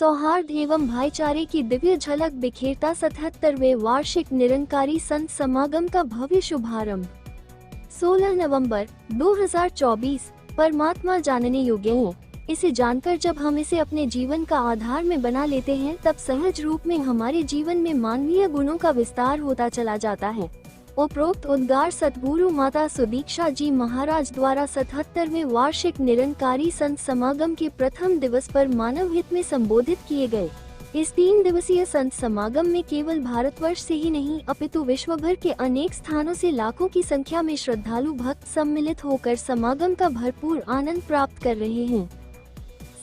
सौहार्द एवं भाईचारे की दिव्य झलक बिखेरता 77वें वार्षिक निरंकारी संत समागम का भव्य शुभारंभ 16 नवंबर 2024। परमात्मा जानने योग्य है। इसे जानकर जब हम इसे अपने जीवन का आधार में बना लेते हैं, तब सहज रूप में हमारे जीवन में मानवीय गुणों का विस्तार होता चला जाता है। उपरोक्त उद्गार सतगुरु माता सुदीक्षा जी महाराज द्वारा 77वें वार्षिक निरंकारी संत समागम के प्रथम दिवस पर मानव हित में संबोधित किए गए। इस 3 दिवसीय संत समागम में केवल भारतवर्ष से ही नहीं, अपितु विश्व भर के अनेक स्थानों से लाखों की संख्या में श्रद्धालु भक्त सम्मिलित होकर समागम का भरपूर आनंद प्राप्त कर रहे हैं।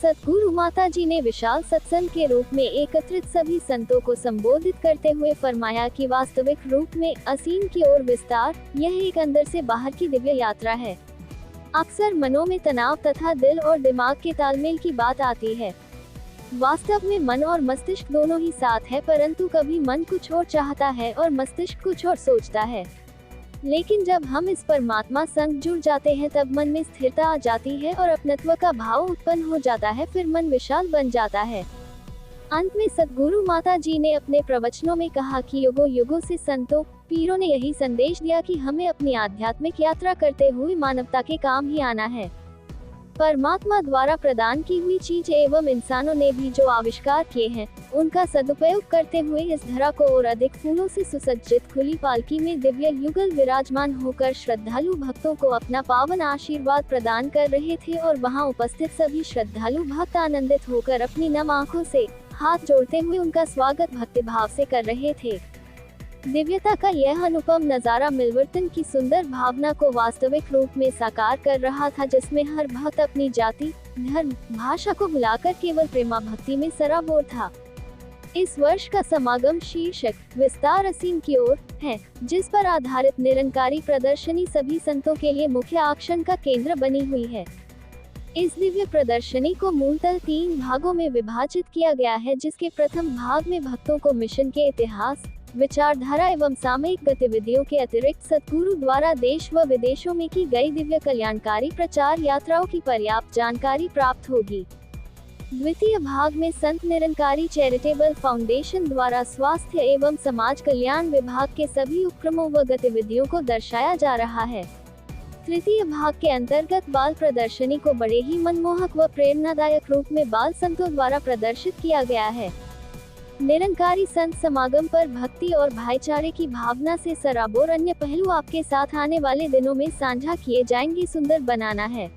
सतगुरु माता जी ने विशाल सत्संग के रूप में एकत्रित सभी संतों को संबोधित करते हुए फरमाया कि वास्तविक रूप में असीम की ओर विस्तार, यह एक अंदर से बाहर की दिव्य यात्रा है। अक्सर मनों में तनाव तथा दिल और दिमाग के तालमेल की बात आती है। वास्तव में मन और मस्तिष्क दोनों ही साथ है, परंतु कभी मन कुछ और चाहता है और मस्तिष्क कुछ और सोचता है। लेकिन जब हम इस परमात्मा संग जुड़ जाते हैं, तब मन में स्थिरता आ जाती है और अपनत्व का भाव उत्पन्न हो जाता है, फिर मन विशाल बन जाता है। अंत में सतगुरु माता जी ने अपने प्रवचनों में कहा कि युगों युगों से संतों पीरों ने यही संदेश दिया कि हमें अपनी आध्यात्मिक यात्रा करते हुए मानवता के काम ही आना है। परमात्मा द्वारा प्रदान की हुई चीज एवं इंसानों ने भी जो आविष्कार किए हैं, उनका सदुपयोग करते हुए इस धरा को और अधिक फूलों से सुसज्जित खुली पालकी में दिव्य युगल विराजमान होकर श्रद्धालु भक्तों को अपना पावन आशीर्वाद प्रदान कर रहे थे और वहां उपस्थित सभी श्रद्धालु भक्त आनंदित होकर अपनी नम आंखों से हाथ जोड़ते हुए उनका स्वागत भक्तिभाव से कर रहे थे। दिव्यता का यह अनुपम नजारा मिलवर्तन की सुंदर भावना को वास्तविक रूप में साकार कर रहा था, जिसमें हर भक्त अपनी जाति, धर्म, भाषा को भुलाकर केवल प्रेमा भक्ति में सराबोर था। इस वर्ष का समागम शीर्षक विस्तार असीम की ओर है, जिस पर आधारित निरंकारी प्रदर्शनी सभी संतों के लिए मुख्य आकर्षण का केंद्र बनी हुई है। इस दिव्य प्रदर्शनी को मूलतः 3 भागों में विभाजित किया गया है, जिसके प्रथम भाग में भक्तों को मिशन के इतिहास, विचारधारा एवं सामयिक गतिविधियों के अतिरिक्त सतगुरु द्वारा देश व विदेशों में की गई दिव्य कल्याणकारी प्रचार यात्राओं की पर्याप्त जानकारी प्राप्त होगी। द्वितीय भाग में संत निरंकारी चैरिटेबल फाउंडेशन द्वारा स्वास्थ्य एवं समाज कल्याण विभाग के सभी उपक्रमों व गतिविधियों को दर्शाया जा रहा है। तृतीय भाग के अंतर्गत बाल प्रदर्शनी को बड़े ही मनमोहक व प्रेरणादायक रूप में बाल संतों द्वारा प्रदर्शित किया गया है। निरंकारी संत समागम पर भक्ति और भाईचारे की भावना से सराबोर अन्य पहलू आपके साथ आने वाले दिनों में साझा किए जाएंगे। सुंदर बनाना है।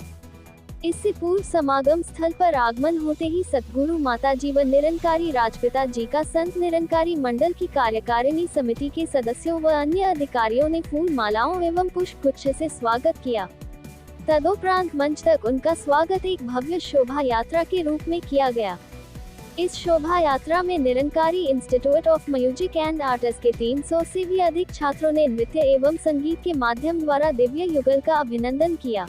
इससे पूर्व समागम स्थल पर आगमन होते ही सतगुरु माता जी व निरंकारी राजपिता जी का संत निरंकारी मंडल की कार्यकारिणी समिति के सदस्यों व अन्य अधिकारियों ने फूल मालाओं एवं पुष्प गुच्छ से स्वागत किया। तदोपरांत मंच तक उनका स्वागत एक भव्य शोभा यात्रा के रूप में किया गया। इस शोभा यात्रा में Nirankari institute of music and arts के 300 से भी अधिक छात्रों ने नृत्य एवं संगीत के माध्यम द्वारा दिव्य युगल का अभिनंदन किया।